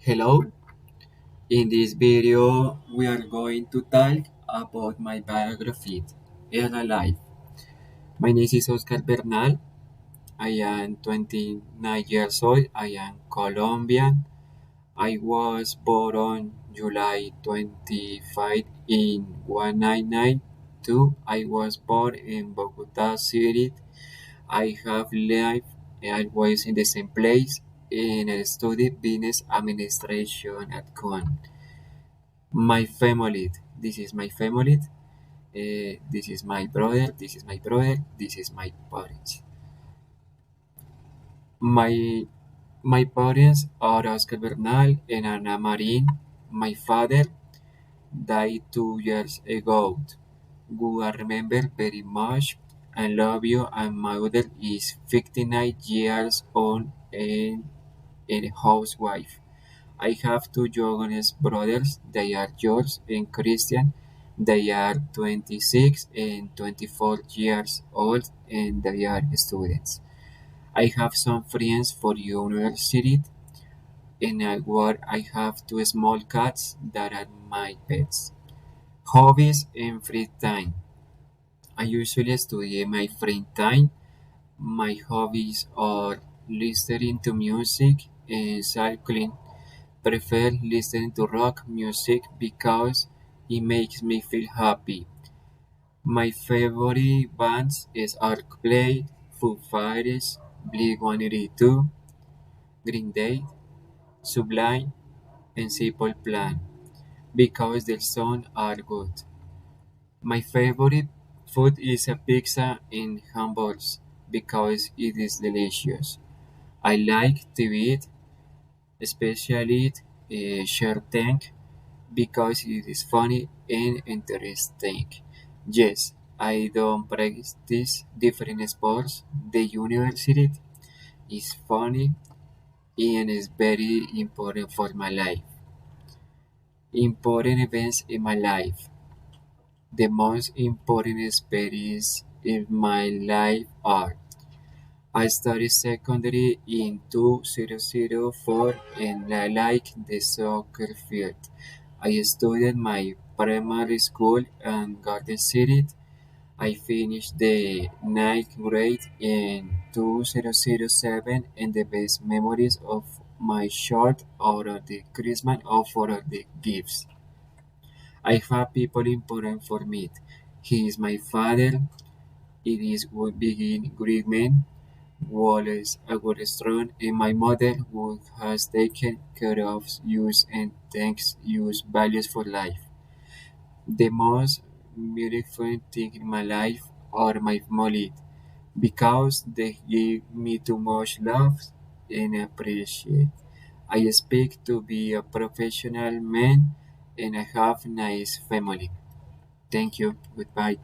Hello, in this video we are going to talk about my biography in a life. My name is Oscar Bernal. I am 29 years old. I am Colombian. I was born on July 25 in 1992. I was born in Bogota City. I have lived always in the same place and I studied business administration at CON. My family. This is my family. This is my brother. This is my brother. This is my parents. My parents are Oscar Bernal and Ana Marin. My father died 2 years ago, who I remember very much and love you. And my mother is 59 years old and a housewife. I have two youngest brothers. They are George and Christian. They are 26 and 24 years old and they are students. I have some friends for university and at work I have two small cats that are my pets. Hobbies and free time. I usually study in my free time. My hobbies are listening to music and cycling. Prefer listening to rock music because it makes me feel happy. My favorite bands are Coldplay, Foo Fighters, Blink-182, Green Day, Sublime, and Simple Plan because their songs are good. My favorite food is a pizza and hamburgers because it is delicious. I like to eat, especially Shark Tank because it is funny and interesting. Yes, I don't practice different sports. The university is funny and is very important for my life. Important events in my life. The most important experience in my life are I studied secondary in 2004 and I like the soccer field. I studied my primary school in Garden City. I finished the ninth grade in 2007 and the best memories of my short out of the Christmas or for the gifts. I have people important for me. He is my father. It is a big great man was a good strong and my mother who has taken care of us and thanks us values for life. The most beautiful thing in my life are my family because they give me too much love and appreciate. I expect to be a professional man and I have nice family. Thank you. Goodbye.